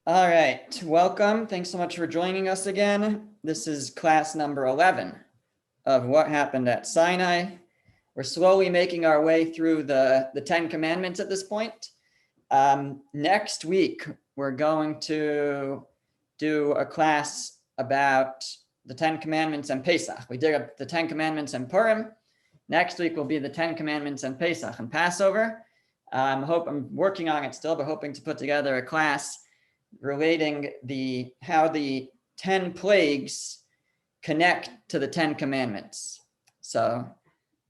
All right, welcome. Thanks so much for joining us again. This is class number 11 of What Happened at Sinai. We're slowly making our way through the 10 Commandments at this point. Next week, we're going to do a class about the 10 Commandments and Pesach. We did the 10 Commandments and Purim. Next week will be the 10 Commandments and Pesach and Passover. I'm working on it still, but hoping to put together a class relating how the 10 plagues connect to the 10 Commandments. So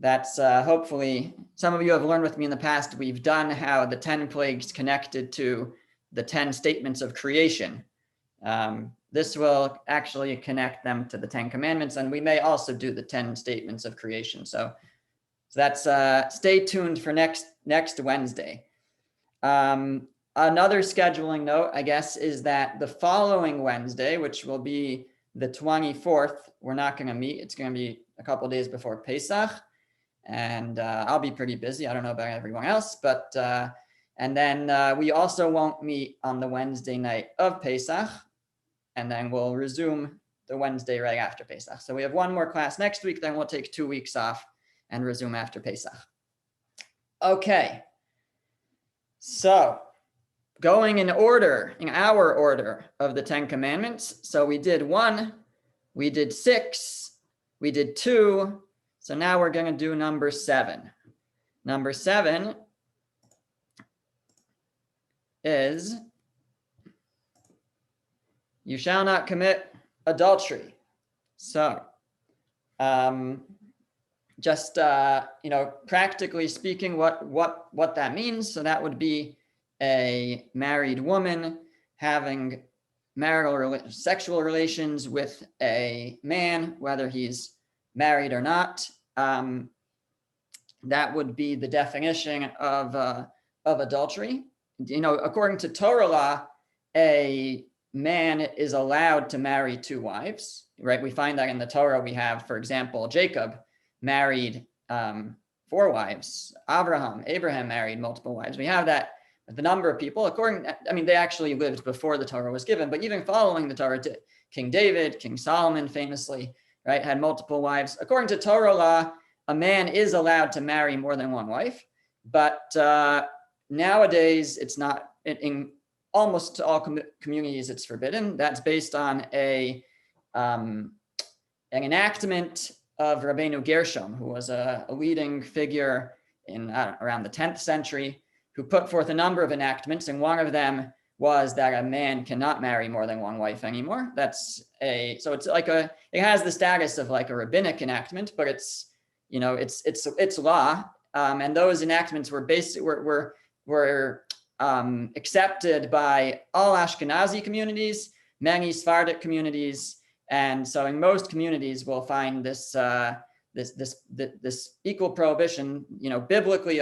that's hopefully, some of you have learned with me in the past, we've done how the 10 plagues connected to the 10 statements of creation. This will actually connect them to the 10 Commandments, and we may also do the 10 statements of creation. So that's, stay tuned for next Wednesday. Another scheduling note, I guess, is that the following Wednesday, which will be the 24th, we're not going to meet. It's going to be a couple of days before Pesach, and I'll be pretty busy. I don't know about everyone else, but and then we also won't meet on the Wednesday night of Pesach, and then we'll resume the Wednesday right after Pesach. So we have one more class next week, then we'll take 2 weeks off and resume after Pesach. Okay, so going in our order of the 10 Commandments. So we did 1, we did 6, we did 2. So now we're going to do number 7. Number 7 is, you shall not commit adultery. So just practically speaking, what that means. So that would be a married woman having sexual relations with a man, whether he's married or not. That would be the definition of adultery. According to Torah law, a man is allowed to marry 2 wives, right? We find that in the Torah. We have, for example, Jacob married 4 wives. Abraham married multiple wives. We have that. The number of people, they actually lived before the Torah was given, but even following the Torah, King David, King Solomon famously, right, had multiple wives. According to Torah law, a man is allowed to marry more than 1 wife, but nowadays it's not. In almost all communities, it's forbidden. That's based on an enactment of Rabbeinu Gershom, who was a leading figure in around the 10th century, who put forth a number of enactments, and one of them was that a man cannot marry more than 1 wife anymore. So it's like it has the status of like a rabbinic enactment, but it's law. And those enactments were accepted by all Ashkenazi communities, many Sephardic communities, and so in most communities we'll find this equal prohibition. Biblically,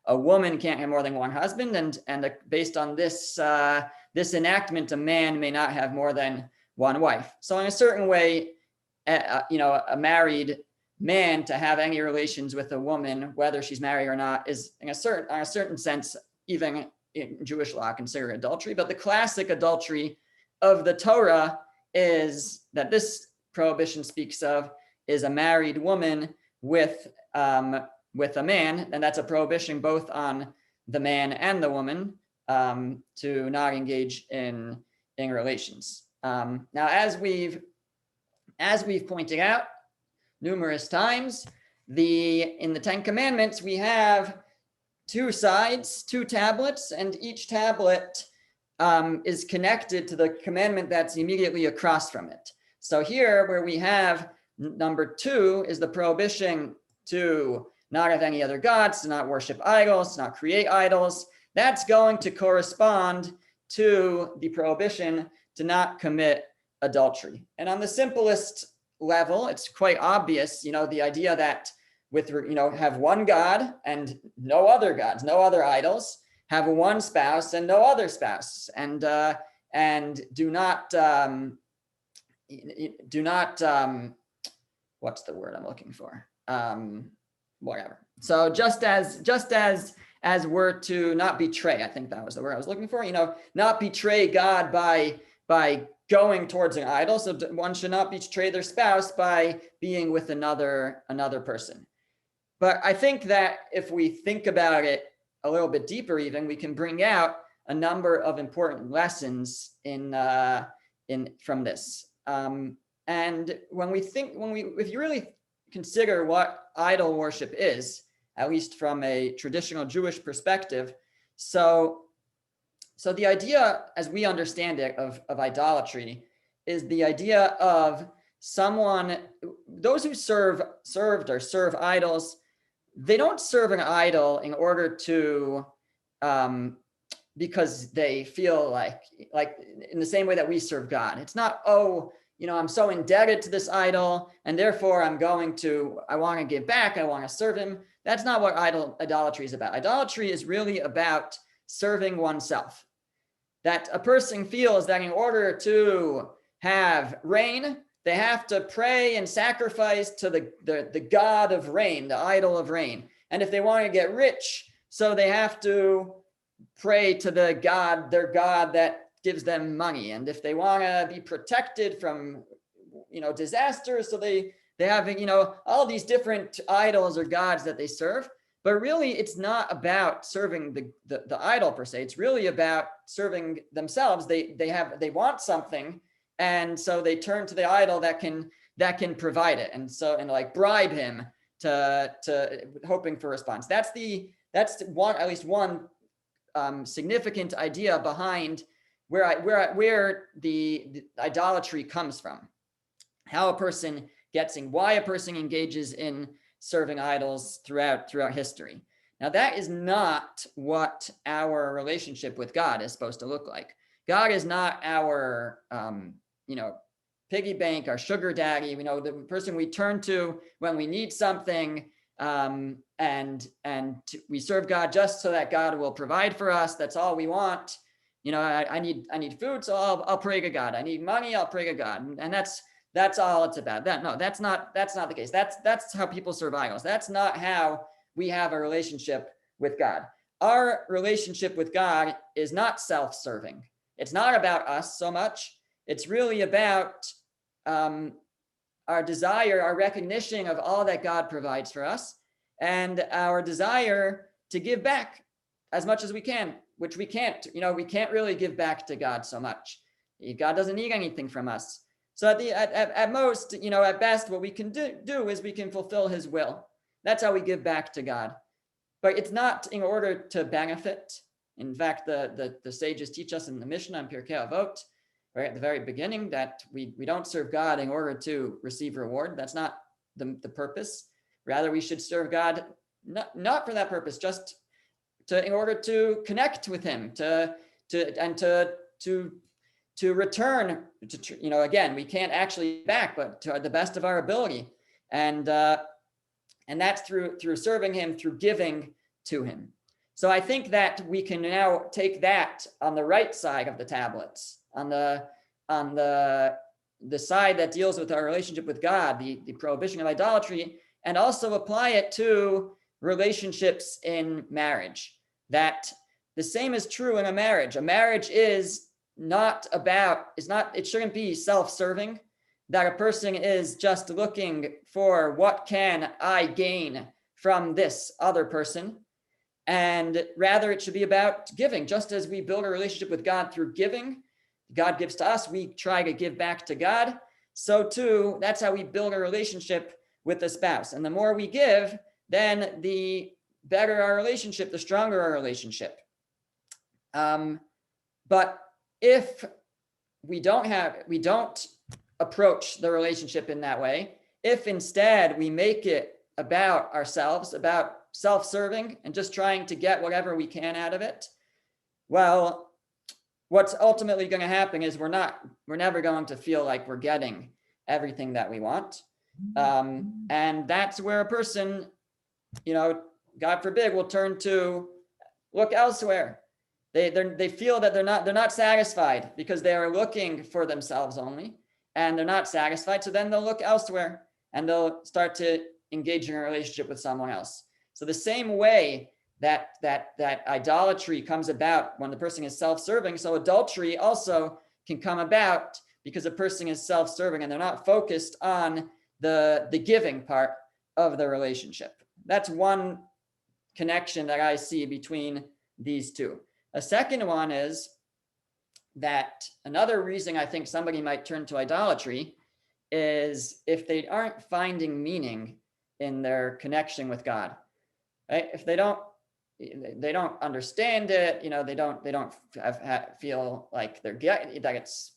a woman can't have more than 1 husband, and based on this enactment, a man may not have more than 1 wife. So in a certain way, a married man to have any relations with a woman, whether she's married or not, is in a certain sense, even in Jewish law, considered adultery. But the classic adultery of the Torah is that this prohibition speaks of is a married woman with a man, and that's a prohibition both on the man and the woman to not engage in relations. Now, as we've pointed out numerous times, in the 10 Commandments we have 2 sides, 2 tablets, and each tablet is connected to the commandment that's immediately across from it. So here, where we have number 2 is the prohibition to not have any other gods, to not worship idols, to not create idols. That's going to correspond to the prohibition to not commit adultery. And on the simplest level, it's quite obvious, the idea that have 1 God and no other gods, no other idols, have 1 spouse and no other spouse, and do not what's the word I'm looking for? Whatever. So just as as we're to not betray. I think that was the word I was looking for. Not betray God by going towards an idol. So one should not betray their spouse by being with another person. But I think that if we think about it a little bit deeper, even, we can bring out a number of important lessons from this. And if you really consider what idol worship is, at least from a traditional Jewish perspective, so the idea, as we understand it, of idolatry is the idea of those who serve idols. They don't serve an idol in order to, because they feel like in the same way that we serve God. It's not, I'm so indebted to this idol, and therefore I want to give back, I want to serve him. That's not what idolatry is about. Idolatry is really about serving oneself. That a person feels that in order to have rain, they have to pray and sacrifice to the god of rain, the idol of rain. And if they want to get rich, so they have to pray to their god that gives them money. And if they want to be protected from, disasters, so they have, all these different idols or gods that they serve. But really, it's not about serving the idol per se. It's really about serving themselves. They want something. And so they turn to the idol that can provide it, and like bribe him to hoping for a response. That's at least one significant idea behind where the idolatry comes from, how a person why a person engages in serving idols throughout history. Now, that is not what our relationship with God is supposed to look like. God is not our piggy bank, our sugar daddy, the person we turn to when we need something, and we serve God just so that God will provide for us. That's all we want. I need food, so I'll pray to God. I need money, I'll pray to God, and that's all it's about. That's not the case. That's how people serve idols. That's not how we have a relationship with God. Our relationship with God is not self-serving. It's not about us so much. It's really about our desire, our recognition of all that God provides for us, and our desire to give back as much as we can, which we can't. We can't really give back to God so much. God doesn't need anything from us. So at most, at best, what we can do is we can fulfill his will. That's how we give back to God. But it's not in order to benefit. In fact, the sages teach us in the Mishnah in Pirkei Avot, right at the very beginning, that we don't serve God in order to receive reward. That's not the purpose. Rather, we should serve God not for that purpose, just in order to connect with him, to return. Again, we can't actually back, but to the best of our ability, and that's through serving him, through giving to him. So I think that we can now take that on the right side of the tablets, on the side that deals with our relationship with God, the prohibition of idolatry, and also apply it to relationships in marriage. That the same is true in a marriage. A marriage it shouldn't be self-serving, that a person is just looking for what can I gain from this other person. And rather, it should be about giving. Just as we build a relationship with God through giving, God gives to us, we try to give back to God. So too, that's how we build a relationship with the spouse. And the more we give, then the better our relationship, the stronger our relationship. But if we don't approach the relationship in that way, if instead we make it about ourselves, about self-serving and just trying to get whatever we can out of it, well, what's ultimately going to happen is we're never going to feel like we're getting everything that we want. And that's where a person, God forbid, will turn to look elsewhere. They feel that they're not satisfied because they are looking for themselves only, and they're not satisfied. So then they'll look elsewhere and they'll start to engage in a relationship with someone else. So the same way that idolatry comes about when the person is self-serving. So adultery also can come about because a person is self-serving and they're not focused on the giving part of the relationship. That's one connection that I see between these two. A second one is that another reason I think somebody might turn to idolatry is if they aren't finding meaning in their connection with God, right? If they don't understand it, they don't feel like that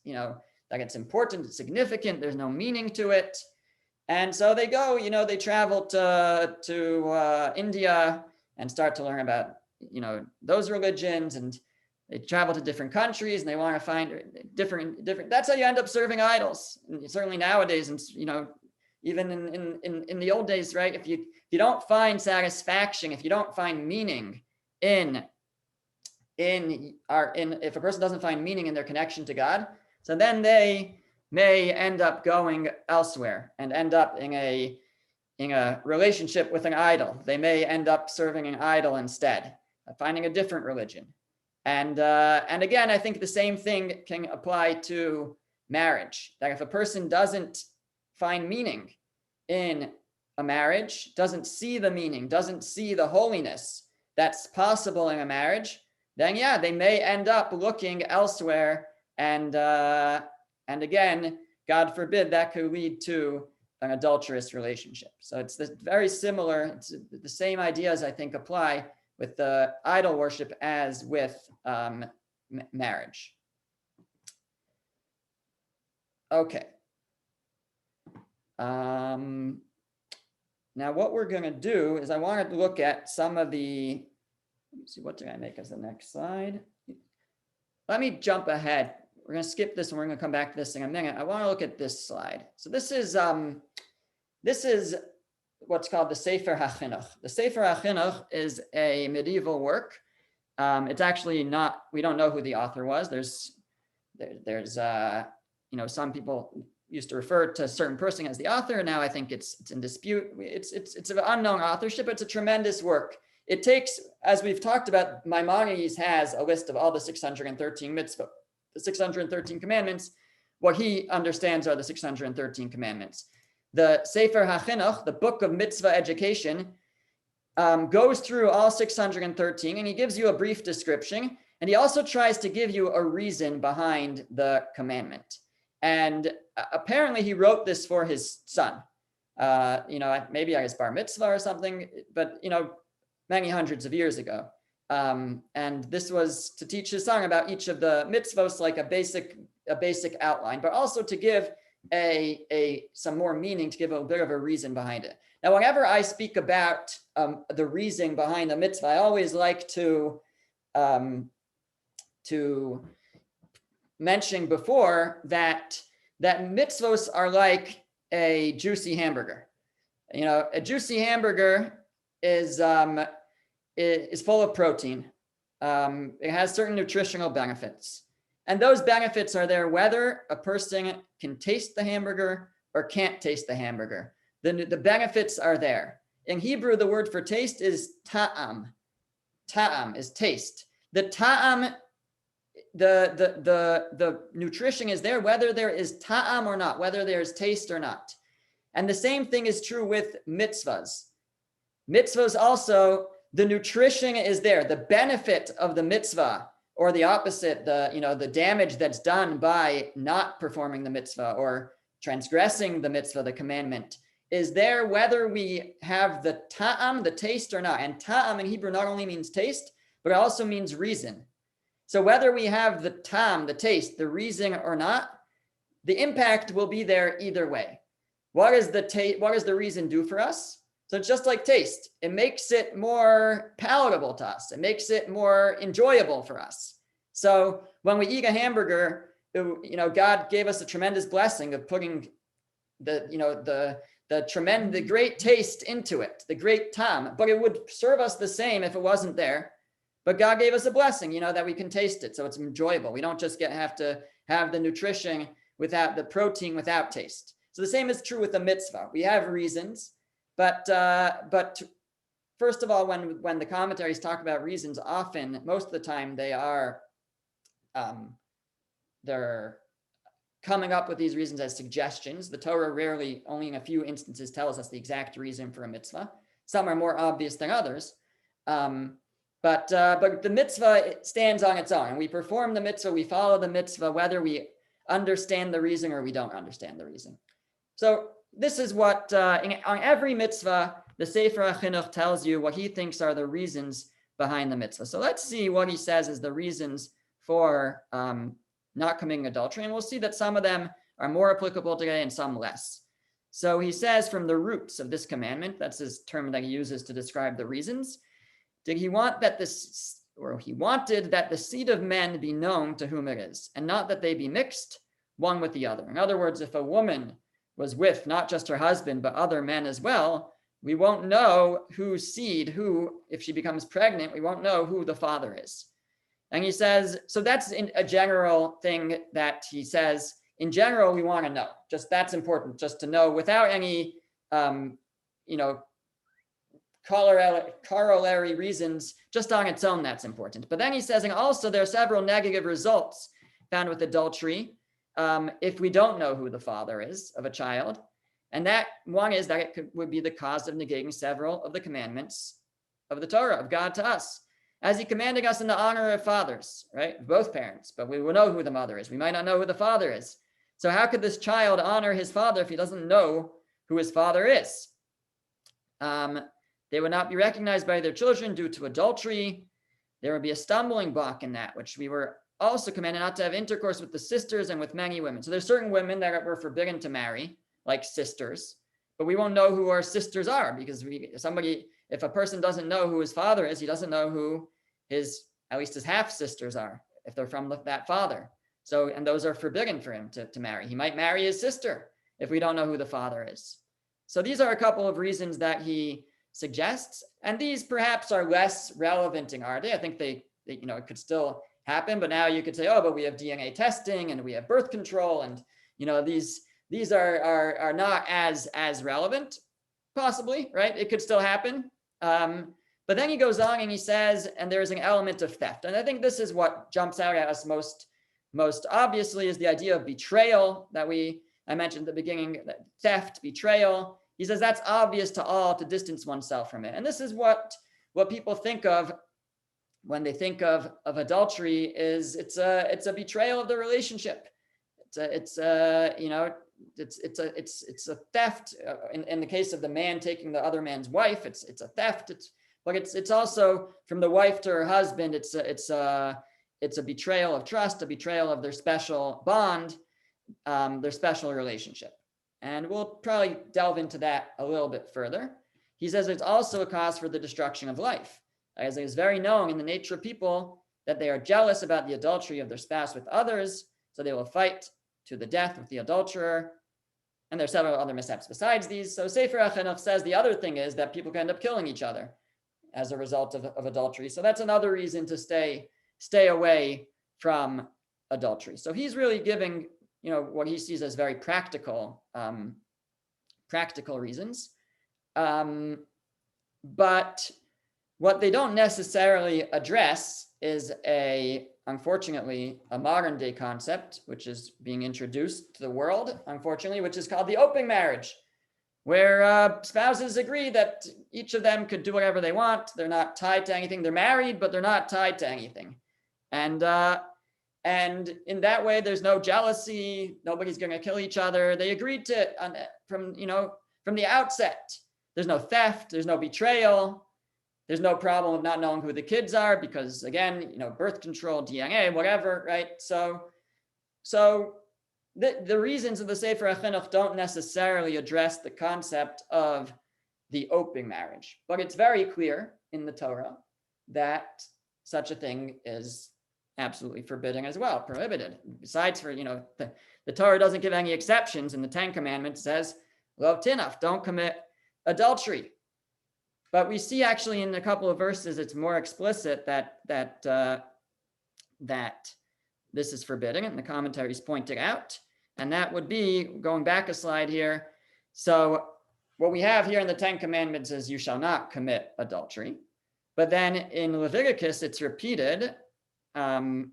it's important, it's significant, there's no meaning to it. And so they go, they travel to India and start to learn about, those religions, and they travel to different countries and they want to find different, that's how you end up serving idols. And certainly nowadays, and, even in the old days, right? If you don't find satisfaction, if you don't find meaning if a person doesn't find meaning in their connection to God, so then they may end up going elsewhere and end up in a relationship with an idol. They may end up serving an idol instead, finding a different religion. And again, I think the same thing can apply to marriage. That if a person doesn't find meaning in a marriage, doesn't see the meaning, doesn't see the holiness that's possible in a marriage, then yeah, they may end up looking elsewhere. And again, God forbid, that could lead to an adulterous relationship. So it's very similar. It's the same ideas, I think, apply with the idol worship as with marriage. Okay. Now what we're going to do is I wanted to look at some of the, let me see, what did I make as the next slide? Let me jump ahead. We're going to skip this and we're going to come back to this in a minute. I want to look at this slide. So this is what's called the Sefer HaChinuch. The Sefer HaChinuch is a medieval work. It's actually not, we don't know who the author was. There's some people used to refer to a certain person as the author. Now I think it's in dispute. It's an unknown authorship. It's a tremendous work. It takes, as we've talked about, Maimonides has a list of all the 613 mitzvot, the 613 commandments. What he understands are the 613 commandments. The Sefer HaChinuch, the book of mitzvah education, goes through all 613, and he gives you a brief description. And he also tries to give you a reason behind the commandment. And apparently he wrote this for his son, maybe at his bar mitzvah or something, but, many hundreds of years ago. And this was to teach his son about each of the mitzvos, like a basic outline, but also to give some more meaning, to give a bit of a reason behind it. Now, whenever I speak about the reason behind the mitzvah, I always like to mention before that mitzvos are like a juicy hamburger. A juicy hamburger is full of protein. It has certain nutritional benefits. And those benefits are there whether a person can taste the hamburger or can't taste the hamburger. The benefits are there. In Hebrew, the word for taste is ta'am. Ta'am is taste. The ta'am, the nutrition is there whether there is ta'am or not, whether there's taste or not. And the same thing is true with mitzvahs. Mitzvahs also, the nutrition is there. The benefit of the mitzvah, or the opposite, the damage that's done by not performing the mitzvah or transgressing the mitzvah, the commandment, is there whether we have the ta'am, the taste, or not. And ta'am in Hebrew not only means taste, but it also means reason. So whether we have the ta'am, the taste, the reason or not, the impact will be there either way. What does the reason do for us? So it's just like taste. It makes it more palatable to us. It makes it more enjoyable for us. So when we eat a hamburger, God gave us a tremendous blessing of putting the great taste into it, the great tam. But it would serve us the same if it wasn't there. But God gave us a blessing, that we can taste it, so it's enjoyable. We don't just have to have the nutrition without the protein, without taste. So the same is true with the mitzvah. We have reasons. But first of all, when the commentaries talk about reasons, often, most of the time, they're coming up with these reasons as suggestions. The Torah rarely, only in a few instances, tells us the exact reason for a mitzvah. Some are more obvious than others. But the mitzvah stands on its own, and we perform the mitzvah, we follow the mitzvah, whether we understand the reason or we don't understand the reason. So this is what, on every mitzvah, the Sefer HaChinuch tells you what he thinks are the reasons behind the mitzvah. So let's see what he says is the reasons for not committing adultery. And we'll see that some of them are more applicable today and some less. So he says, from the roots of this commandment, that's his term that he uses to describe the reasons. He wanted that the seed of men be known to whom it is, and not that they be mixed one with the other. In other words, if a woman was with not just her husband, but other men as well, we won't know whose seed, if she becomes pregnant, we won't know who the father is. And he says, so that's a general thing that he says, in general, we want to know. Just that's important, just to know without any, corollary reasons, just on its own, that's important. But then he says, and also there are several negative results found with adultery if we don't know who the father is of a child. And that one is that it would be the cause of negating several of the commandments of the Torah, of God to us. As he commanded us in the honor of fathers, right? Both parents, but we will know who the mother is. We might not know who the father is. So how could this child honor his father if he doesn't know who his father is? They would not be recognized by their children due to adultery. There would be a stumbling block in that, which we were also commanded not to have intercourse with the sisters and with many women. So there's certain women that were forbidden to marry, like sisters, but we won't know who our sisters are because if a person doesn't know who his father is, he doesn't know who at least his half sisters are, if they're from that father. So, and those are forbidden for him to marry. He might marry his sister if we don't know who the father is. So these are a couple of reasons that he suggests, and these perhaps are less relevant in our day. I think they it could still happen, but now you could say, oh, but we have DNA testing and we have birth control, and these are not as relevant, possibly, right? It could still happen. But then he goes on and he says, and there is an element of theft. And I think this is what jumps out at us most obviously, is the idea of betrayal that I mentioned at the beginning, that theft, betrayal. He says that's obvious to all to distance oneself from it. And this is what people think of when they think of adultery, is it's a betrayal of the relationship. It's a theft. In the case of the man taking the other man's wife, it's a theft. But it's also from the wife to her husband. It's a betrayal of trust, a betrayal of their special bond, their special relationship. And we'll probably delve into that a little bit further. He says it's also a cause for the destruction of life, as it is very known in the nature of people that they are jealous about the adultery of their spouse with others, so they will fight to the death with the adulterer. And there are several other mishaps besides these. So Sefer HaChinuch says the other thing is that people can end up killing each other as a result of adultery. So that's another reason to stay away from adultery. So he's really giving, what he sees as very practical reasons. But what they don't necessarily address is unfortunately, a modern day concept, which is being introduced to the world, unfortunately, which is called the open marriage, where spouses agree that each of them could do whatever they want. They're not tied to anything. They're married, but they're not tied to anything. And in that way, there's no jealousy. Nobody's going to kill each other. They agreed to from the outset. There's no theft. There's no betrayal. There's no problem of not knowing who the kids are because, again, birth control, DNA, whatever, right? So the reasons of the Sefer HaChinuch don't necessarily address the concept of the open marriage, but it's very clear in the Torah that such a thing is absolutely forbidden as well, prohibited. Besides the Torah doesn't give any exceptions, and the Ten Commandments says, lo tinaf, don't commit adultery. But we see actually in a couple of verses, it's more explicit that this is forbidden, and the commentaries point it out. And that would be, going back a slide here, so what we have here in the Ten Commandments is you shall not commit adultery. But then in Leviticus, it's repeated. In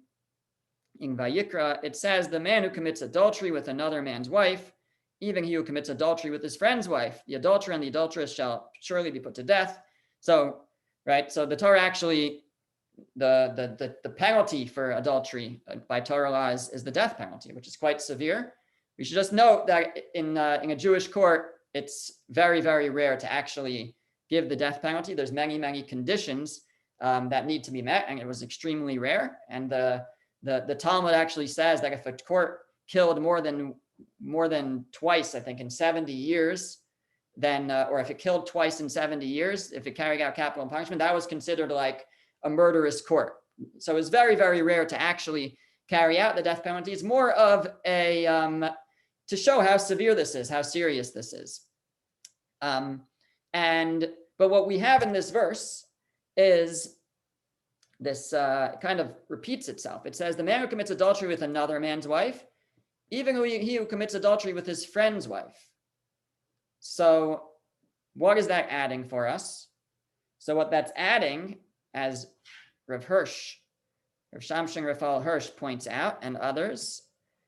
Vayikra, it says, the man who commits adultery with another man's wife, even he who commits adultery with his friend's wife, the adulterer and the adulteress shall surely be put to death. So, right, so the Torah actually, the penalty for adultery by Torah laws is the death penalty, which is quite severe. We should just note that in a Jewish court, it's very, very rare to actually give the death penalty. There's many, many conditions that need to be met, and it was extremely rare. And the Talmud actually says that if a court killed more than twice, I think, in 70 years, then, or if it killed twice in 70 years, if it carried out capital punishment, that was considered like a murderous court. So it's very, very rare to actually carry out the death penalty. It's more of a, to show how severe this is, how serious this is. But what we have in this verse is this kind of repeats itself. It says, the man who commits adultery with another man's wife, even he who commits adultery with his friend's wife. So what is that adding for us? So what that's adding, as Rav Shamshon Raphael Hirsch points out, and others,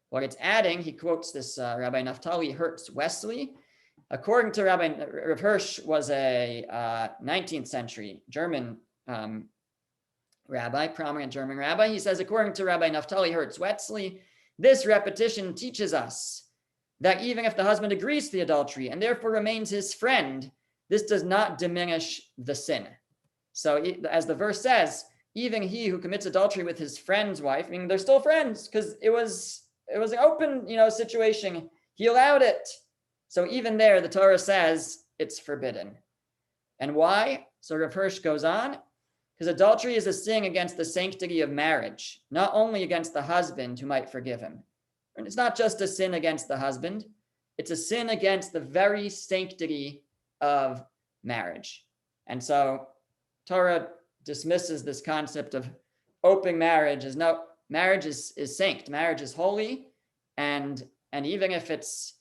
what it's adding, he quotes this Rabbi Naftali Hertz Wesley. According to Rav Hirsch was a 19th century German rabbi, prominent German rabbi. He says, according to Rabbi Naftali Hertz Wesley, this repetition teaches us that even if the husband agrees to the adultery and therefore remains his friend, this does not diminish the sin. So as the verse says, even he who commits adultery with his friend's wife, I mean, they're still friends because it was an open, situation. He allowed it. So even there, the Torah says it's forbidden. And why? So Rav Hirsch goes on, because adultery is a sin against the sanctity of marriage, not only against the husband who might forgive him. And it's not just a sin against the husband, it's a sin against the very sanctity of marriage. And so Torah dismisses this concept of open marriage as no, marriage is sanct, marriage is holy, and even if it's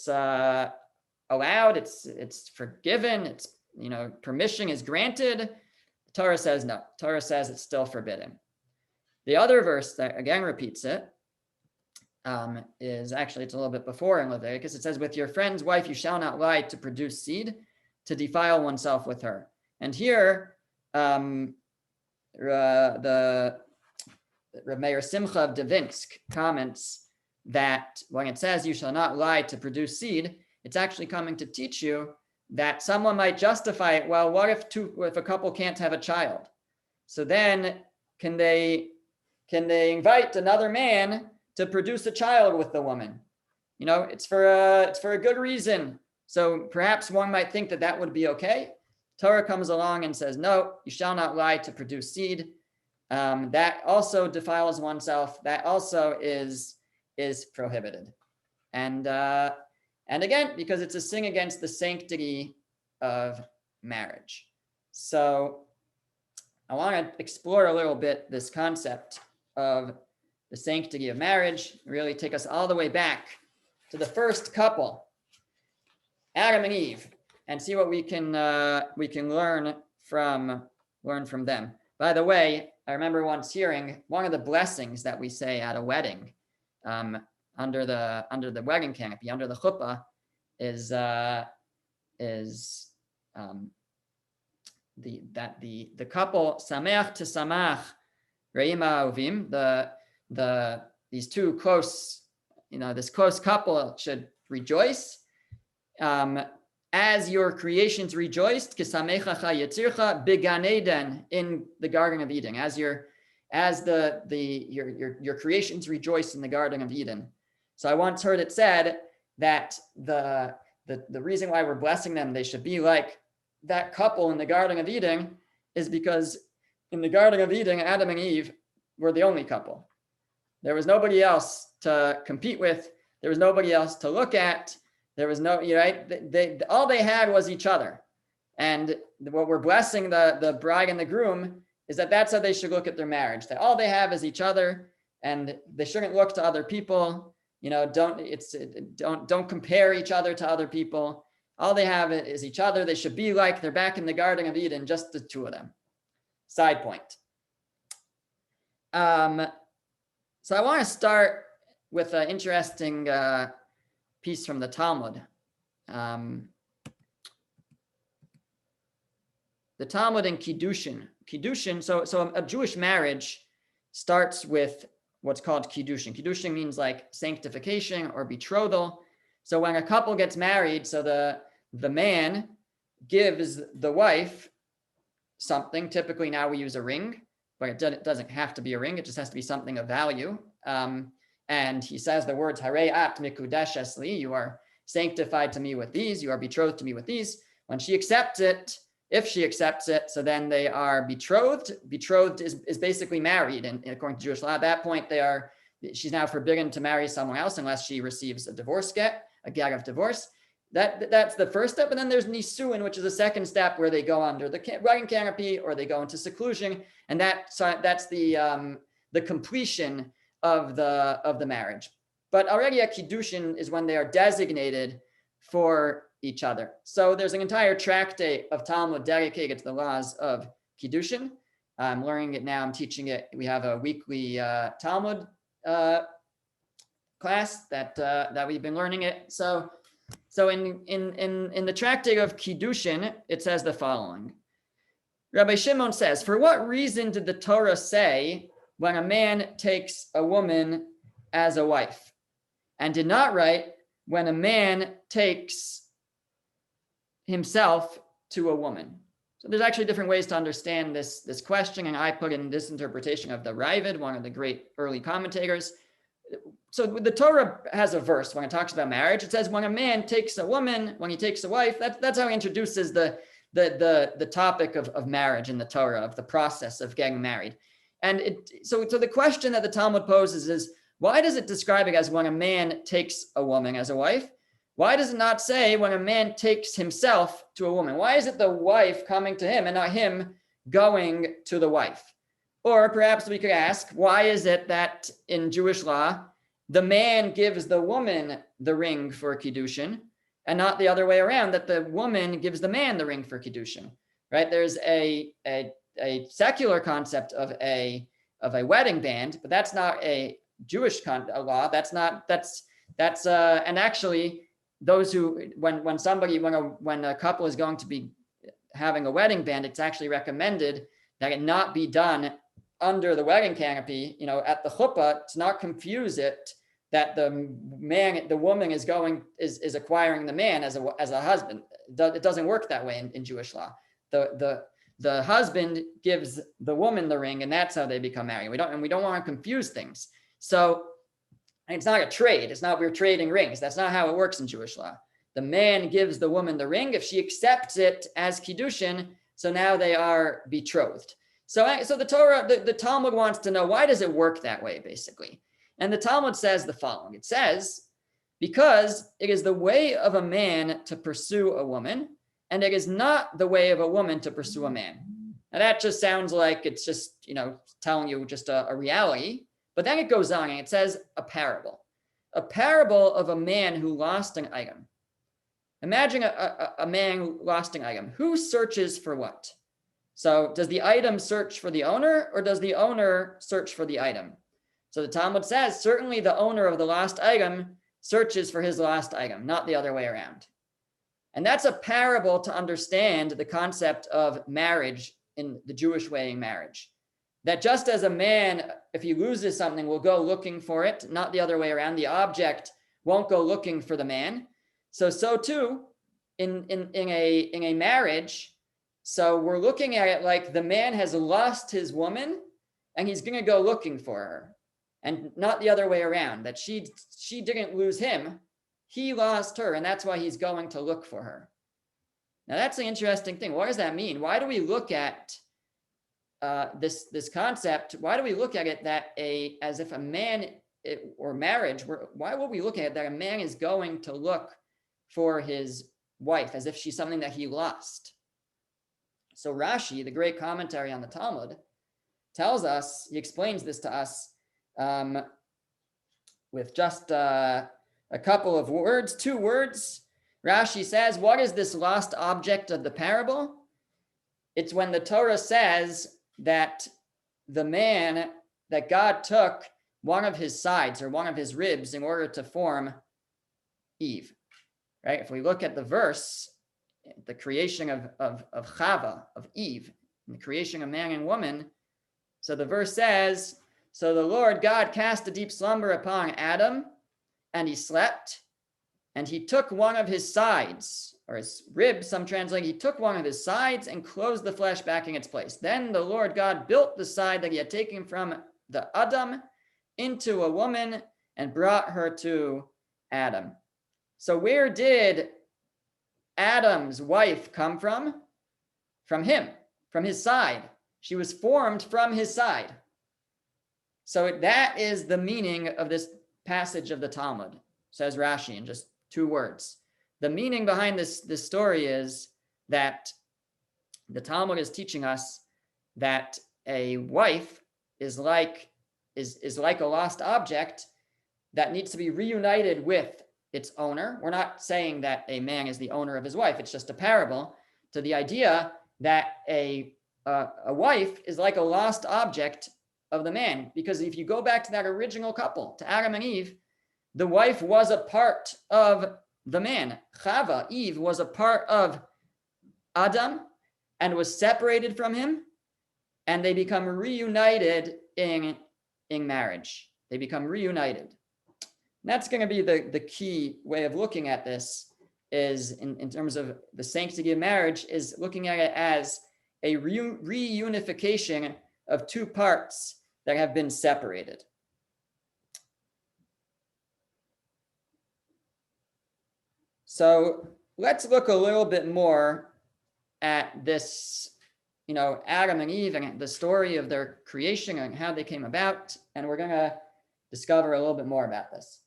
allowed, it's forgiven, it's permission is granted. The Torah says no. The Torah says it's still forbidden. The other verse that again repeats it is actually, it's a little bit before in Leviticus. It says, with your friend's wife you shall not lie to produce seed, to defile oneself with her. And here the Reb Meir Simcha of Devinsk comments that when it says you shall not lie to produce seed, it's actually coming to teach you that someone might justify it. Well, what if a couple can't have a child? So then can they invite another man to produce a child with the woman? It's for a good reason. So perhaps one might think that would be okay. Torah comes along and says, no, you shall not lie to produce seed. That also defiles oneself. That also is prohibited. And again, because it's a sin against the sanctity of marriage. So I want to explore a little bit this concept of the sanctity of marriage, really take us all the way back to the first couple, Adam and Eve, and see what we can learn from them. By the way, I remember once hearing one of the blessings that we say at a wedding, under the wedding canopy, under the chuppah, is the couple sameach to samach reima ovim, these two close, this close couple should rejoice as your creations rejoiced, kisamechacha yitzircha began Eden, in the Garden of Eden, as your creations rejoice in the Garden of Eden. So I once heard it said that the reason why we're blessing them, they should be like that couple in the Garden of Eden, is because in the Garden of Eden, Adam and Eve were the only couple. There was nobody else to compete with. There was nobody else to look at. There was no, all they had was each other. And what we're blessing the bride and the groom is that's how they should look at their marriage, that all they have is each other, and they shouldn't look to other people. Don't compare each other to other people. All they have is each other. They should be like they're back in the Garden of Eden, just the two of them. Side point. So I want to start with an interesting piece from the Talmud. The Talmud in Kiddushin. Kiddushin, so a Jewish marriage starts with what's called Kiddushin. Kiddushin means like sanctification or betrothal. So when a couple gets married, so the man gives the wife something. Typically now we use a ring, but it doesn't have to be a ring. It just has to be something of value. And he says the words, Harei at mikudesh esli, you are sanctified to me with these, you are betrothed to me with these. When she accepts it, if she accepts it, so then they are betrothed. Betrothed is basically married, and according to Jewish law, at that point she's now forbidden to marry someone else unless she receives a divorce get, a get of divorce. That's the first step, and then there's nisuin, which is the second step where they go under the wedding canopy or they go into seclusion, and that's the completion of the marriage. But already at Kiddushin is when they are designated for each other. So there's an entire tractate of Talmud dedicated to the laws of Kiddushin. I'm learning it now. I'm teaching it. We have a weekly Talmud class that we've been learning it. So in the tractate of Kiddushin, it says the following. Rabbi Shimon says, for what reason did the Torah say when a man takes a woman as a wife, and did not write when a man takes himself to a woman? So there's actually different ways to understand this question, and I put in this interpretation of the Ravid, one of the great early commentators. So the Torah has a verse when it talks about marriage. It says when a man takes a woman, when he takes a wife, that's how he introduces the topic of marriage in the Torah, of the process of getting married. And so the question that the Talmud poses is, why does it describe it as when a man takes a woman as a wife? Why does it not say when a man takes himself to a woman? Why is it the wife coming to him and not him going to the wife? Or perhaps we could ask, why is it that in Jewish law, the man gives the woman the ring for Kiddushin and not the other way around, that the woman gives the man the ring for Kiddushin, right? There's a secular concept of a wedding band, but that's not a Jewish law. And actually those who, when a couple is going to be having a wedding band, it's actually recommended that it not be done under the wedding canopy, at the chuppah, to not confuse it that the woman is acquiring the man as a husband. It doesn't work that way in Jewish law. The husband gives the woman the ring, and that's how they become married. We don't want to confuse things. So it's not a trade. It's not we're trading rings. That's not how it works in Jewish law. The man gives the woman the ring. If she accepts it as Kiddushin, so now they are betrothed. So the Torah, the Talmud wants to know, why does it work that way, basically? And the Talmud says the following. It says, because it is the way of a man to pursue a woman, and it is not the way of a woman to pursue a man. Now that just sounds like it's just, telling you just a reality. But then it goes on and it says a parable of a man who lost an item. Imagine a man who lost an item. Who searches for what? So does the item search for the owner, or does the owner search for the item? So the Talmud says, certainly the owner of the lost item searches for his lost item, not the other way around. And that's a parable to understand the concept of marriage in the Jewish way in marriage. That just as a man, if he loses something, will go looking for it, not the other way around. The object won't go looking for the man. So too, in a marriage, so we're looking at it like the man has lost his woman and he's going to go looking for her, and not the other way around, that she didn't lose him. He lost her, and that's why he's going to look for her. Now that's an interesting thing. What does that mean? Why do we look at this concept? Why do we look at it as if a man or marriage? Why would we look at it that a man is going to look for his wife as if she's something that he lost? So Rashi, the great commentary on the Talmud, tells us, he explains this to us with just a couple of words, two words. Rashi says, what is this lost object of the parable? It's when the Torah says that the man, that God took one of his sides or one of his ribs in order to form Eve, right? If we look at the verse, the creation of Chava, of Eve, and the creation of man and woman. So the verse says, so the Lord God cast a deep slumber upon Adam, and he slept, and he took one of his sides, or his ribs, some translate, he took one of his sides and closed the flesh back in its place. Then the Lord God built the side that he had taken from the Adam into a woman and brought her to Adam. So where did Adam's wife come from? From him, from his side. She was formed from his side. So that is the meaning of this passage of the Talmud, says Rashi in just 2 words. The meaning behind this story is that the Talmud is teaching us that a wife is like a lost object that needs to be reunited with its owner. We're not saying that a man is the owner of his wife. It's just a parable to the idea that a wife is like a lost object of the man. Because if you go back to that original couple, to Adam and Eve, the wife was a part of the man. Chava, Eve, was a part of Adam and was separated from him, and they become reunited in marriage. They become reunited. And that's going to be the key way of looking at this, is in terms of the sanctity of marriage, is looking at it as a reunification of 2 parts that have been separated. So let's look a little bit more at this, Adam and Eve and the story of their creation and how they came about. And we're going to discover a little bit more about this.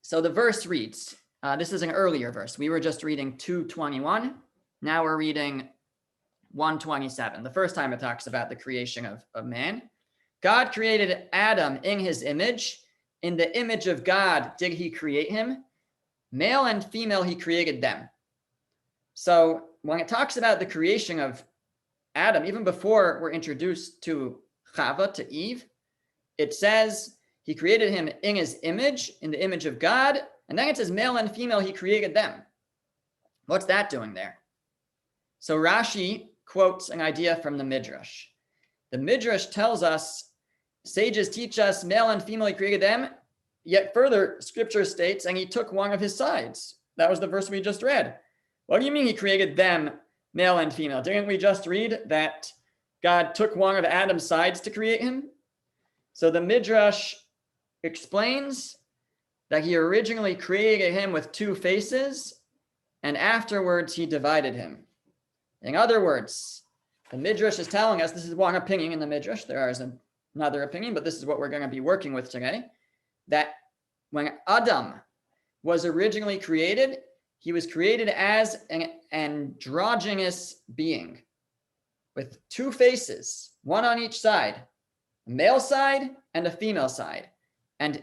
So the verse reads, this is an earlier verse. We were just reading 2:21. Now we're reading 1:27. The first time it talks about the creation of man. God created Adam in his image. In the image of God did he create him. Male and female he created them. So when it talks about the creation of Adam, even before we're introduced to Chava, to Eve, it says he created him in his image, in the image of God. And then it says male and female he created them. What's that doing there? So Rashi quotes an idea from the Midrash. The Midrash tells us, sages teach us male and female he created them, yet further scripture states, and he took one of his sides. That was the verse we just read. What do you mean he created them, male and female? Didn't we just read that God took one of Adam's sides to create him? So the Midrash explains that he originally created him with 2 faces, and afterwards he divided him. In other words, the Midrash is telling us, this is one opinion in the Midrash, there is another opinion, but this is what we're going to be working with today, that when Adam was originally created, he was created as an androgynous being with 2 faces, one on each side, a male side and a female side. And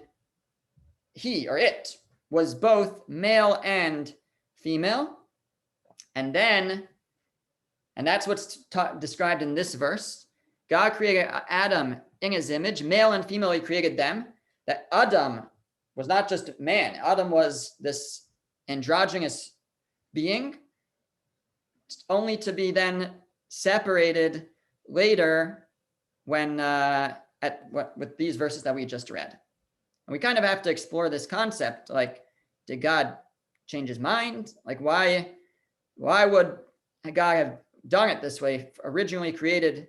he, or it, was both male and female. And that's what's described in this verse. God created Adam in his image, male and female he created them. That Adam was not just man. Adam was this androgynous being, only to be then separated later when with these verses that we just read. And we kind of have to explore this concept, like, did God change his mind? Like, why would God have done it this way? Originally created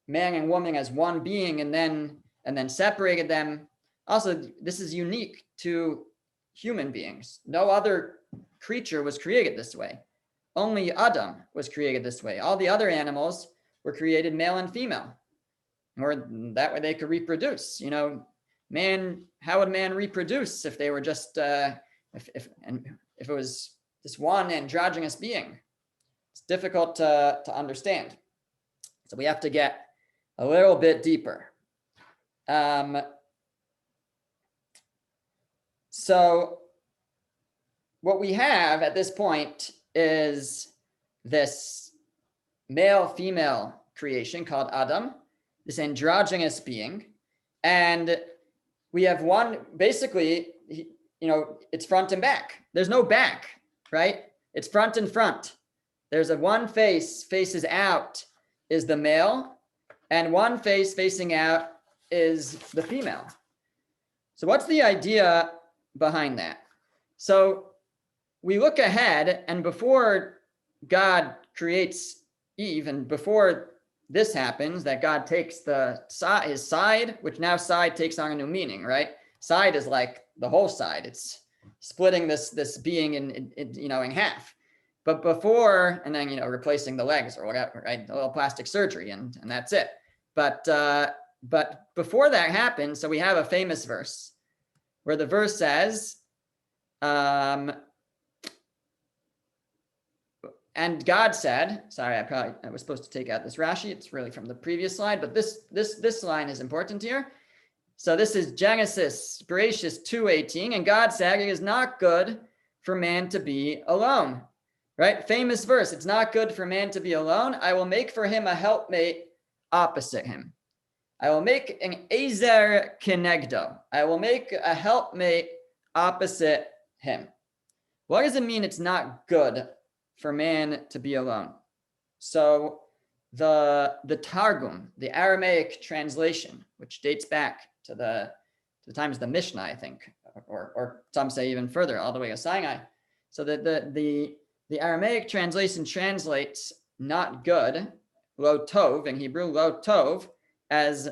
man and woman as one being, and then separated them. Also, this is unique to human beings. No other creature was created this way. Only Adam was created this way. All the other animals were created male and female, or that way they could reproduce. Man, how would man reproduce if they were just if it was this one androgynous being? It's difficult to understand. So we have to get a little bit deeper. So what we have at this point is this male-female creation called Adam, this androgynous being. And we have one, basically, it's front and back. There's no back, right? It's front and front. There's a one face faces out is the male, and one face facing out is the female. So what's the idea behind that? So we look ahead, and before God creates Eve, and before this happens, that God takes his side, which now side takes on a new meaning, right? Side is like the whole side. It's splitting this being in half. But before, and then replacing the legs or whatever, right? A little plastic surgery, and that's it. But before that happens, so we have a famous verse where the verse says, and God said, sorry, I was supposed to take out this Rashi. It's really from the previous slide, but this line is important here. So this is Genesis, Bereshit 2:18, and God said, it is not good for man to be alone. Right? Famous verse. It's not good for man to be alone. I will make for him a helpmate opposite him. I will make an ezer kenegdo. I will make a helpmate opposite him. What does it mean it's not good for man to be alone? So the Targum, the Aramaic translation, which dates back to the times of the Mishnah, I think, or some say even further, all the way to Sinai. So the Aramaic translation translates not good, lo tov, in Hebrew, lo tov, as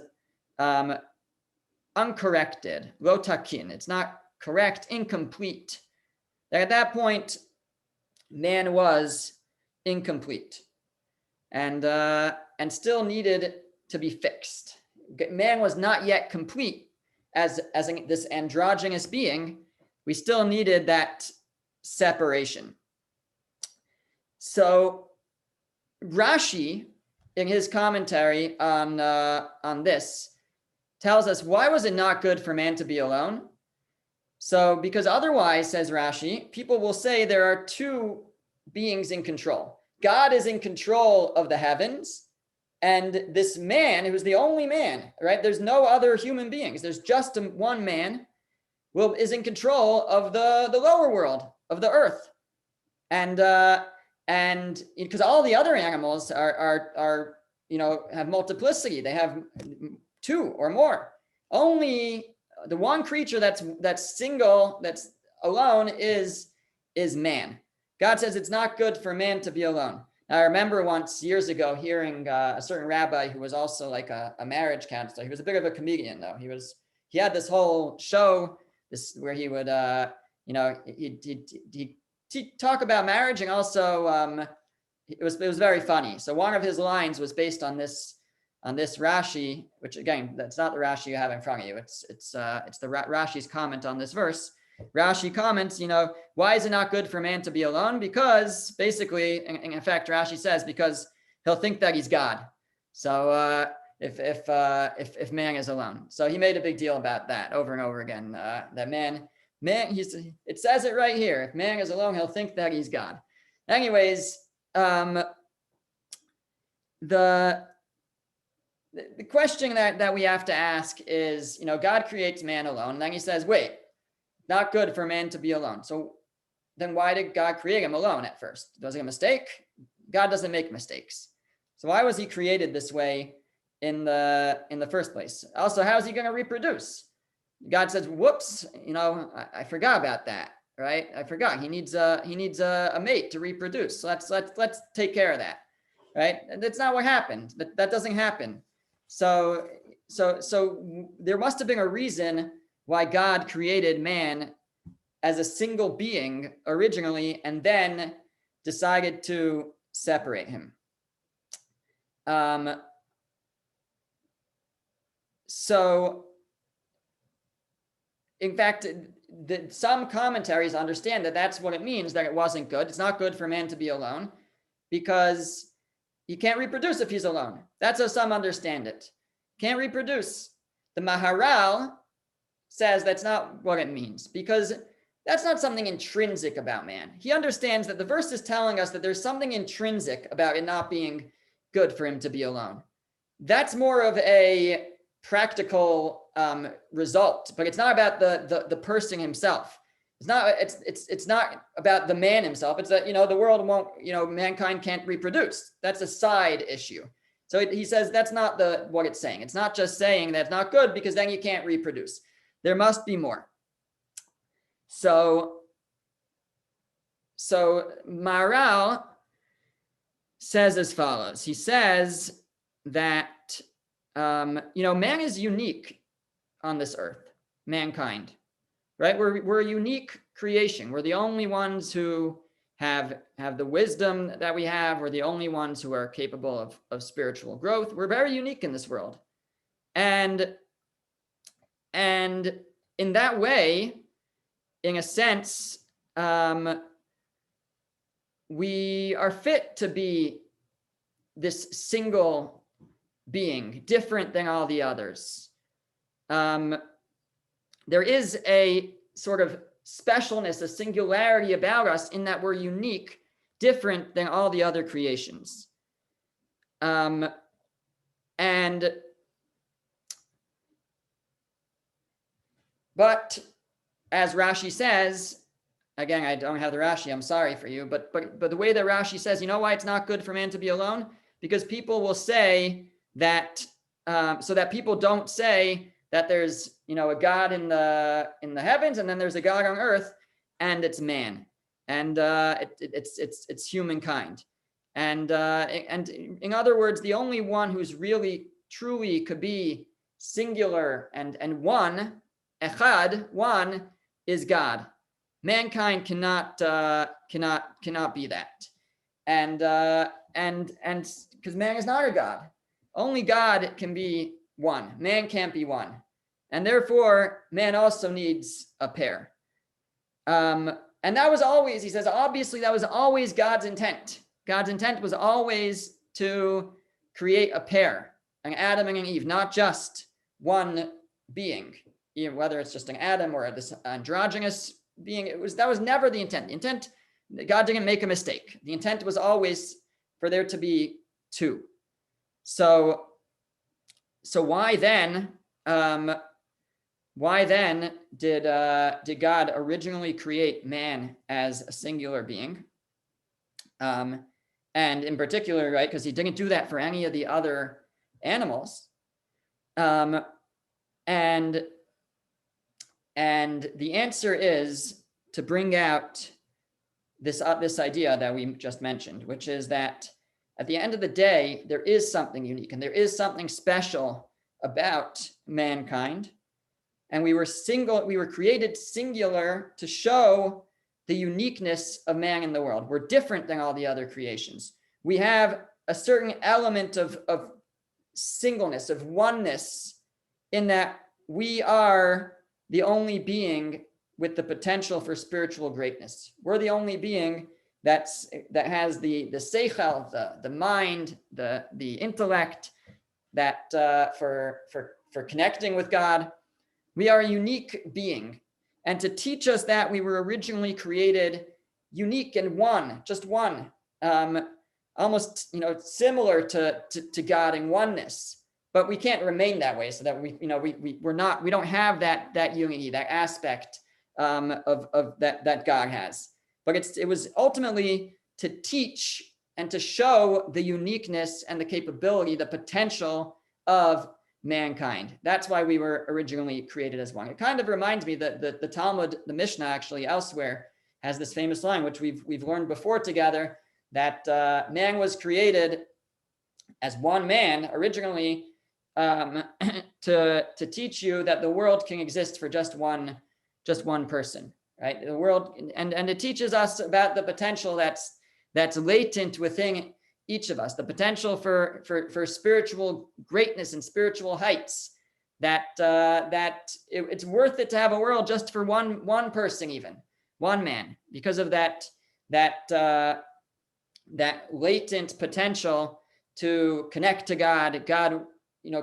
uncorrected, lo takin. It's not correct, incomplete. At that point, man was incomplete and still needed to be fixed. Man was not yet complete as this androgynous being. We still needed that separation. So Rashi, in his commentary on this, tells us, why was it not good for man to be alone? So because otherwise, says Rashi, people will say there are two beings in control. God is in control of the heavens, and this man, who's the only man, right? There's no other human beings. There's just one man is in control of the lower world, of the earth. And because all the other animals are have multiplicity, they have two or more. Only the one creature that's single, that's alone, is man. God says it's not good for man to be alone. Now, I remember once years ago hearing a certain rabbi who was also like a marriage counselor. He was a bit of a comedian, though. He had this whole show where he would he'd talk about marriage, and also it was very funny. So one of his lines was based on this Rashi, which again, that's not the Rashi you have in front of you. It's the Rashi's comment on this verse. Rashi comments, why is it not good for man to be alone? Because basically, in effect, Rashi says, because he'll think that he's God. So if man is alone, so he made a big deal about that over and over again. That man, it says it right here. If man is alone, he'll think that he's God. Anyways, the question that we have to ask is, God creates man alone. And then he says, wait, not good for man to be alone. So then why did God create him alone at first? Was it a mistake? God doesn't make mistakes. So why was he created this way in the first place? Also, how is he going to reproduce? God says, whoops, I forgot about that, right? I forgot. He needs a mate to reproduce. So let's take care of that, right? And that's not what happened. That doesn't happen. So there must have been a reason why God created man as a single being originally, and then decided to separate him. So in fact, some commentaries understand that that's what it means, that it wasn't good. It's not good for man to be alone because he can't reproduce if he's alone. That's how some understand it. Can't reproduce. The Maharal says that's not what it means, because that's not something intrinsic about man. He understands that the verse is telling us that there's something intrinsic about it not being good for him to be alone. That's more of a practical result, but it's not about the person himself. It's not about the man himself. It's that, the world won't, mankind can't reproduce. That's a side issue. So he says that's not what it's saying. It's not just saying that it's not good because then you can't reproduce. There must be more. So Maharal says as follows. He says that, man is unique on this earth, mankind, right? We're a unique creation. We're the only ones who have the wisdom that we have. We're the only ones who are capable of spiritual growth. We're very unique in this world. And in that way, in a sense, we are fit to be this single being, different than all the others. There is a sort of specialness, a singularity about us in that we're unique, different than all the other creations. But as Rashi says, again, I don't have the Rashi, I'm sorry for you, but the way that Rashi says, you know why it's not good for man to be alone? Because people will say that, so that people don't say that there's, a God in the heavens, and then there's a God on earth, and it's man, and it's humankind, and in other words, the only one who's really truly could be singular and one, echad, one, is God. Mankind cannot be that, and because man is not a God. Only God can be one. Man can't be one, and therefore man also needs a pair. And that was always, he says, obviously that was always God's intent. God's intent was always to create a pair, an Adam and an Eve, not just one being, whether it's just an Adam or this androgynous being. That was never the intent. The intent, God didn't make a mistake. The intent was always for there to be two. So why then did God originally create man as a singular being? And in particular, right, because he didn't do that for any of the other animals. And the answer is to bring out this idea that we just mentioned, which is that at the end of the day, there is something unique and there is something special about mankind. And we were created singular to show the uniqueness of man in the world. We're different than all the other creations. We have a certain element of singleness, of oneness, in that we are the only being with the potential for spiritual greatness. We're the only being that has the seichel, the mind, the intellect, that for connecting with God. We are a unique being, and to teach us that we were originally created unique and one, just one, almost similar to God in oneness. But we can't remain that way, so that we don't have that unity, that aspect of that God has. But it was ultimately to teach and to show the uniqueness and the capability, the potential of mankind. That's why we were originally created as one. It kind of reminds me that the Talmud, the Mishnah, actually elsewhere has this famous line, which we've learned before together, that man was created as one man originally, to teach you that the world can exist for just one person, right? The world, and it teaches us about the potential that's latent within each of us, the potential for spiritual greatness and spiritual heights, that it's worth it to have a world just for one person, even one man, because of that latent potential to connect to God. God,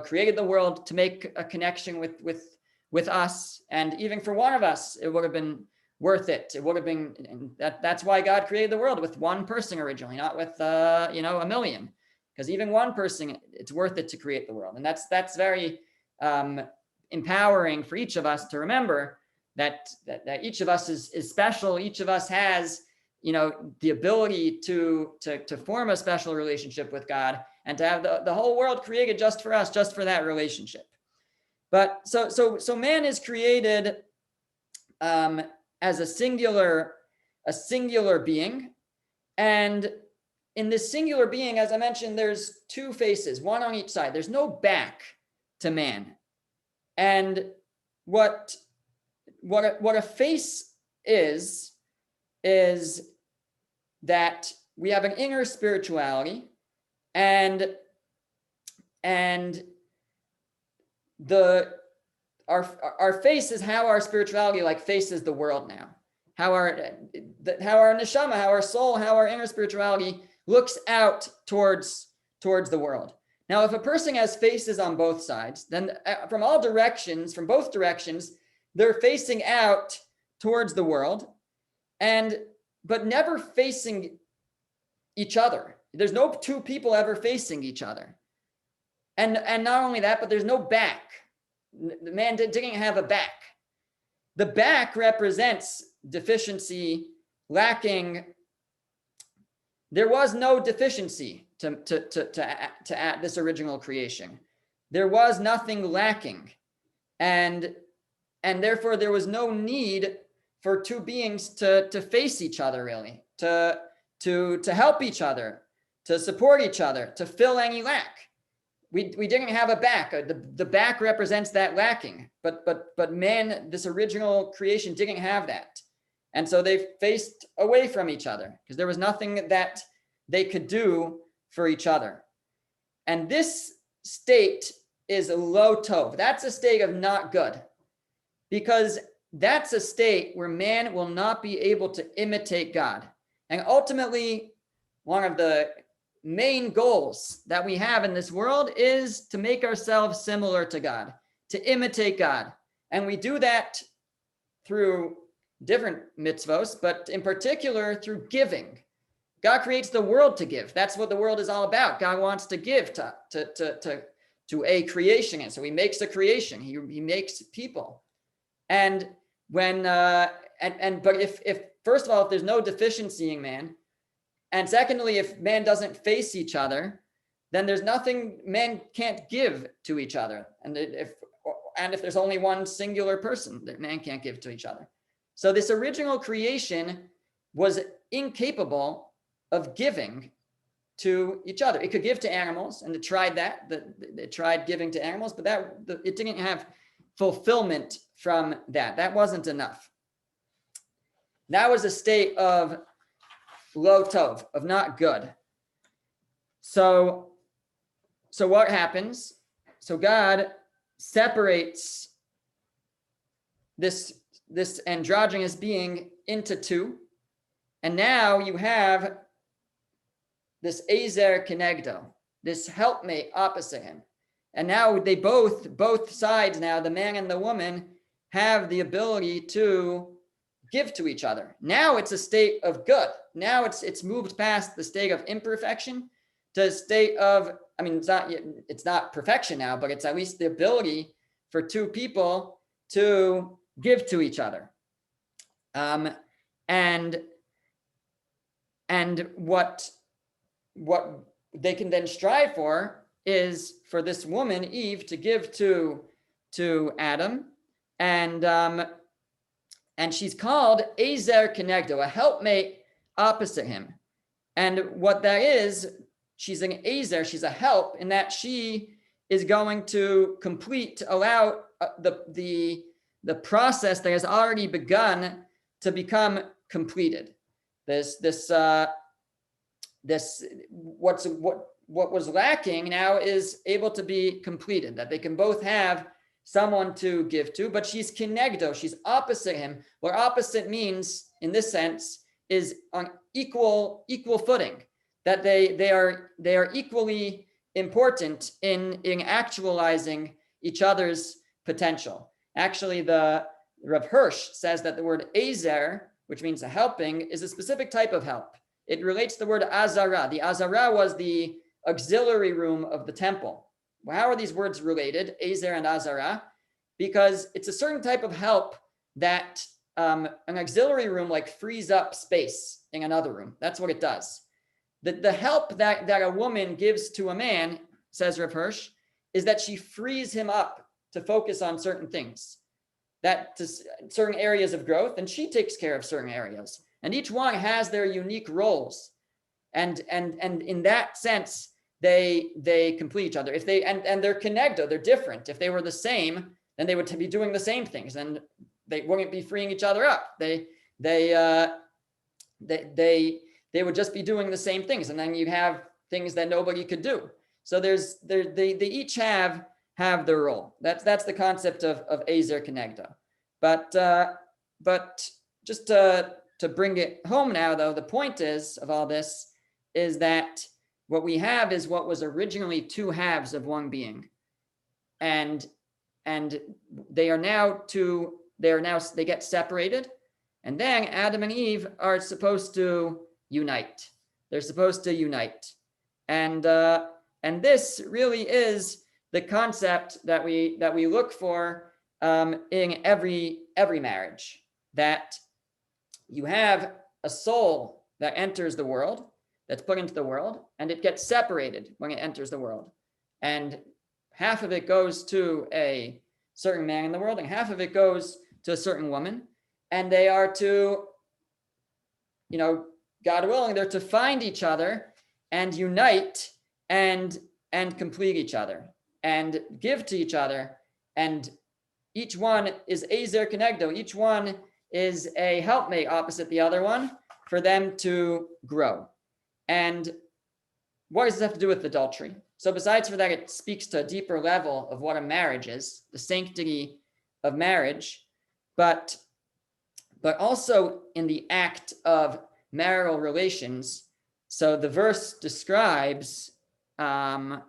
created the world to make a connection with with us. And even for one of us, it would have been worth it. It would have been, and that's why God created the world with one person originally, not with, a million. Because even one person, it's worth it to create the world. And that's very empowering for each of us to remember that each of us is special. Each of us has, the ability to form a special relationship with God, and to have the whole world created just for us, just for that relationship. But so man is created as a singular being, and in this singular being, as I mentioned, there's two faces, one on each side. There's no back to man. And what a face is that we have an inner spirituality, and our face is how our spirituality faces the world now. How our neshama, how our soul, how our inner spirituality looks out towards the world. Now, if a person has faces on both sides, then from both directions, they're facing out towards the world, but never facing each other. There's no two people ever facing each other. And not only that, but there's no back. The man didn't have a back. The back represents deficiency, lacking. There was no deficiency to this original creation. There was nothing lacking, and therefore there was no need for two beings to face each other, really, to help each other, to support each other, to fill any lack. We didn't have a back. The back represents that lacking, but man, this original creation didn't have that. And so they faced away from each other because there was nothing that they could do for each other. And this state is lo tov. That's a state of not good, because that's a state where man will not be able to imitate God. And ultimately, one of the main goals that we have in this world is to make ourselves similar to God, to imitate God. And we do that through different mitzvos, but in particular through giving. God creates the world to give. That's what the world is all about. God wants to give to a creation. And so he makes a creation. He makes people. And when but if first of all, if there's no deficiency in man, and secondly, if man doesn't face each other, then there's nothing man can't give to each other. And if there's only one singular person that man can't give to each other. So this original creation was incapable of giving to each other. It could give to animals, and it tried that. It tried giving to animals, but it didn't have fulfillment from that. That wasn't enough. That was a state of lo tov, of not good. So what happens? So God separates this androgynous being into two, and now you have this ezer kenegdo, this helpmate opposite him. And now they both sides now, the man and the woman, have the ability to give to each other. Now it's a state of good. Now it's moved past the state of imperfection to a state of, it's not perfection now, but it's at least the ability for two people to give to each other. And what they can then strive for is for this woman, Eve, to give to Adam, and she's called ezer kenegdo, a helpmate opposite him. And what that is, she's an ezer, she's a help in that she is going to allow the process that has already begun to become completed. What was lacking now is able to be completed, that they can both have someone to give to, but she's kenegdo, she's opposite him. What opposite means in this sense is on equal footing, that they are equally important in actualizing each other's potential. Actually, the Rav Hirsch says that the word ezer, which means a helping, is a specific type of help. It relates to the word azara. The azara was the auxiliary room of the temple. Well, how are these words related, ezer and azara? Because it's a certain type of help that an auxiliary room like frees up space in another room. That's what it does. The help that a woman gives to a man, says Rav Hirsch, is that she frees him up to focus on certain things, that to certain areas of growth, and she takes care of certain areas. And each one has their unique roles. And in that sense, they complete each other. If they and they're connected, they're different. If they were the same, then they would be doing the same things, and they wouldn't be freeing each other up. They would just be doing the same things, and then you have things that nobody could do. So they each have their role. That's the concept of Ezer Kenegdo. But just to bring it home now, though, the point is of all this is that what we have is what was originally two halves of one being, and they get separated, and then Adam and Eve are supposed to unite. They're supposed to unite, and this really is the concept that we look for in every marriage. That you have a soul that enters the world, that's put into the world, and it gets separated when it enters the world, and half of it goes to a certain man in the world, and half of it goes to a certain woman, and they are to, God willing, they're to find each other and unite and complete each other and give to each other. And each one is Ezer Kenegdo. Each one is a helpmate opposite the other one for them to grow. And what does this have to do with adultery? So besides for that, it speaks to a deeper level of what a marriage is, the sanctity of marriage, but also in the act of marital relations. So the verse describes, so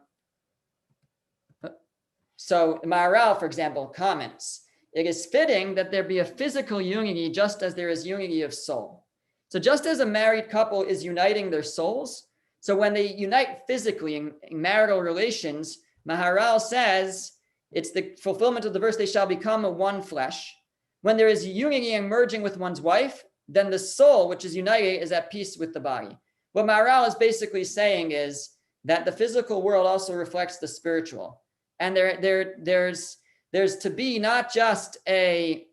Maharal, for example, comments, it is fitting that there be a physical unity just as there is unity of soul. So just as a married couple is uniting their souls, so when they unite physically in marital relations, Maharal says it's the fulfillment of the verse, they shall become a one flesh. When there is unity and merging with one's wife, then the soul, which is united, is at peace with the body. What Maharal is basically saying is that the physical world also reflects the spiritual. And there's to be not just a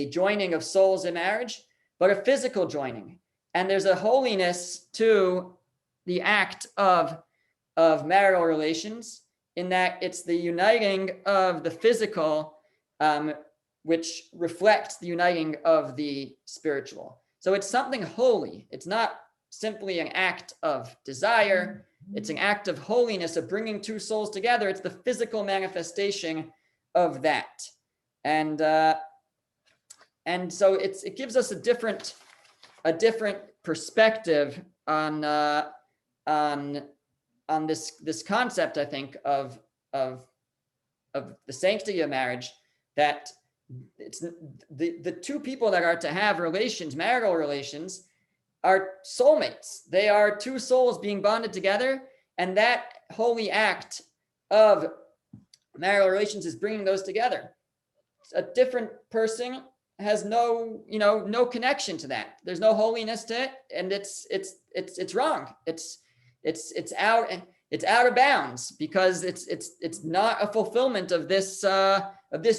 joining of souls in marriage, but a physical joining. And there's a holiness to the act of marital relations, in that it's the uniting of the physical, which reflects the uniting of the spiritual. So it's something holy. It's not simply an act of desire. It's an act of holiness, of bringing two souls together. It's the physical manifestation of that. And so it gives us a different perspective on this concept, I think, of the sanctity of marriage, that it's the two people that are to have relations, marital relations, are soulmates. They are two souls being bonded together, and that holy act of marital relations is bringing those together. A different person has no connection to that. There's no holiness to it, and it's wrong. It's out of bounds, because it's not a fulfillment of this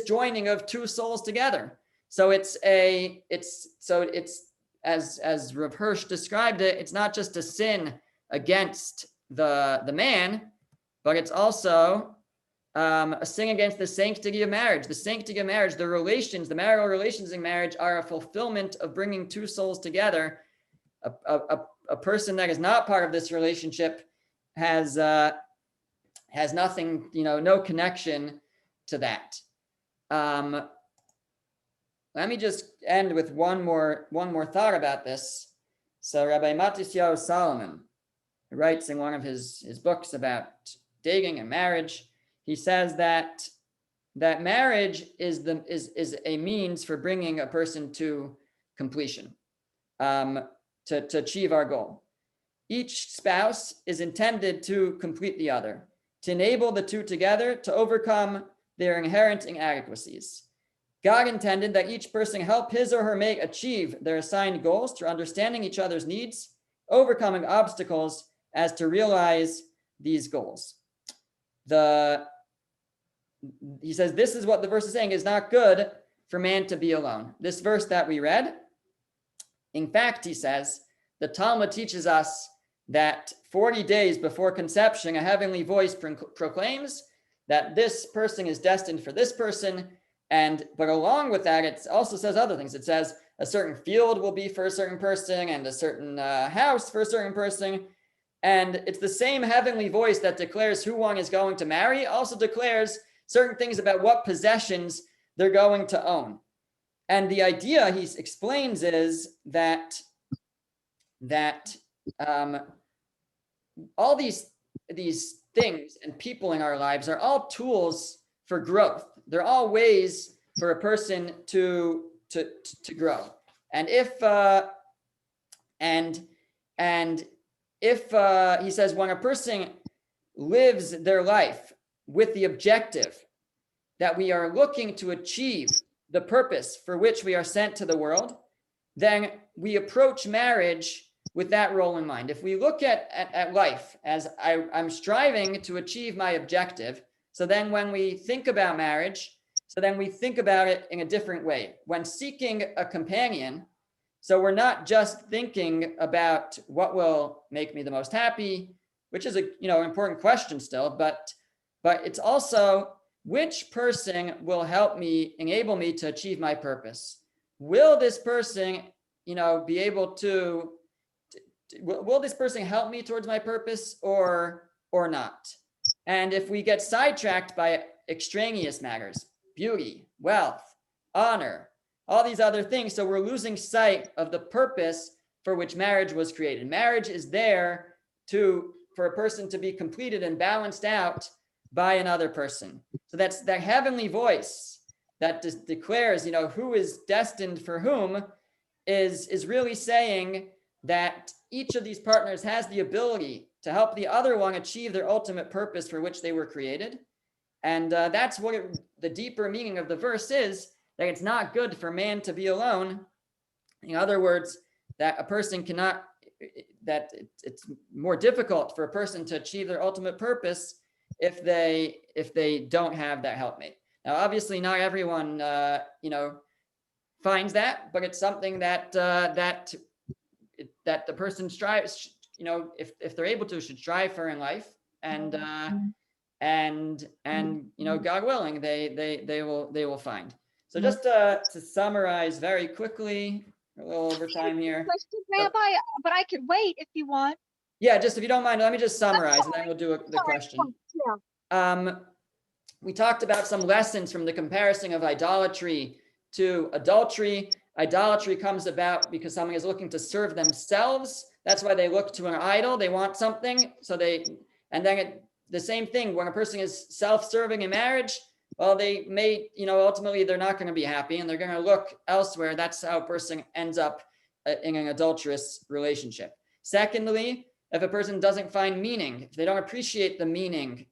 joining of two souls together. So it's as Rav Hirsch described it, it's not just a sin against the man, but it's also a sin against the sanctity of marriage. The sanctity of marriage, the marital relations in marriage, are a fulfillment of bringing two souls together. A person that is not part of this relationship has nothing, no connection to that. Let me just end with one more thought about this. So Rabbi Matisyahu Solomon, who writes in one of his books about dating and marriage, he says that that marriage is a means for bringing a person to completion, to achieve our goal. Each spouse is intended to complete the other, to enable the two together to overcome their inherent inadequacies. God intended that each person help his or her mate achieve their assigned goals through understanding each other's needs, overcoming obstacles as to realize these goals. He says, this is what the verse is saying, is not good for man to be alone. This verse that we read, in fact, he says, the Talmud teaches us that 40 days before conception, a heavenly voice proclaims that this person is destined for this person. But along with that, it also says other things. It says a certain field will be for a certain person and a certain house for a certain person. And it's the same heavenly voice that declares who one is going to marry, also declares certain things about what possessions they're going to own. And the idea he explains is that all these things and people in our lives are all tools for growth. They're all ways for a person to grow. And if he says, when a person lives their life with the objective that we are looking to achieve the purpose for which we are sent to the world, then we approach marriage with that role in mind. If we look at life as I'm striving to achieve my objective, so then when we think about marriage, so then we think about it in a different way. When seeking a companion, so we're not just thinking about what will make me the most happy, which is an important question still, but it's also which person will help me, enable me to achieve my purpose. Will this person, be able to, will this person help me towards my purpose or not? And if we get sidetracked by extraneous matters, beauty, wealth, honor, all these other things, so we're losing sight of the purpose for which marriage was created. Marriage is there for a person to be completed and balanced out by another person. So that's that heavenly voice that declares, who is destined for whom, is really saying that each of these partners has the ability to help the other one achieve their ultimate purpose for which they were created. And that's what the deeper meaning of the verse is, that it's not good for man to be alone. In other words, that a person cannot, that it's more difficult for a person to achieve their ultimate purpose if they don't have that helpmate. Now, obviously, not everyone, finds that, but it's something that the person strives, if they're able to, should strive for in life, and God willing, they will find. So just to summarize very quickly, a little over time here. Question, Rabbi, but I could wait if you want. Yeah, just if you don't mind, let me just summarize, and then we'll do the question. Yeah. We talked about some lessons from the comparison of idolatry to adultery. Idolatry comes about because someone is looking to serve themselves. That's why they look to an idol. They want something. The same thing when a person is self-serving in marriage, well, they may, ultimately they're not going to be happy and they're going to look elsewhere. That's how a person ends up in an adulterous relationship. Secondly, if a person doesn't find meaning, if they don't appreciate the meaning,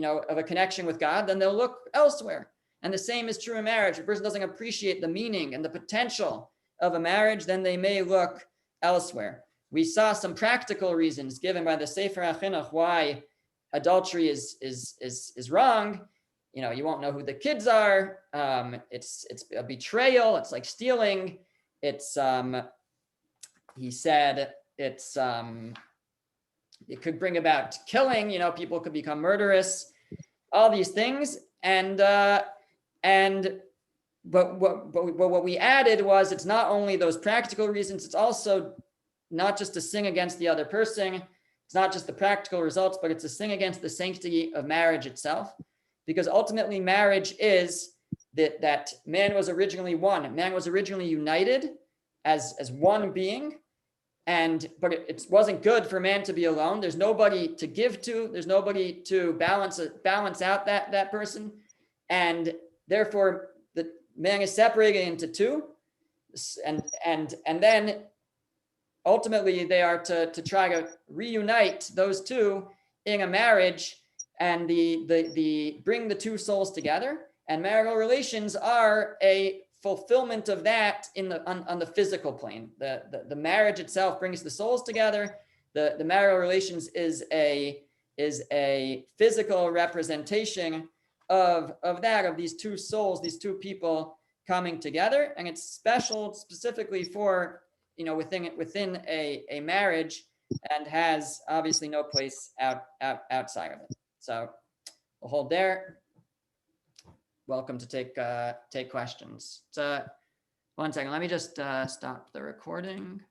of a connection with God, then they'll look elsewhere. And the same is true in marriage. If a person doesn't appreciate the meaning and the potential of a marriage, then they may look elsewhere. We saw some practical reasons given by the Sefer HaChinuch why adultery is wrong. You won't know who the kids are. It's a betrayal. It's like stealing. It's he said it's it could bring about killing. People could become murderous. All these things. But what we added was, it's not only those practical reasons, it's also not just a sin against the other person. It's not just the practical results, but it's a sin against the sanctity of marriage itself. Because ultimately marriage is that man was originally one. Man was originally united as one being. But it wasn't good for man to be alone. There's nobody to give to. There's nobody to balance out that person. and therefore the man is separated into two, and then ultimately they are to try to reunite those two in a marriage, and the bring the two souls together. And marital relations are a fulfillment of that on the physical plane. The marriage itself brings the souls together. The marital relations is a physical representation of these two souls, these two people coming together, and it's special specifically for, within a marriage, and has obviously no place outside of it. So we'll hold there. Welcome to take questions. So 1 second, let me just stop the recording.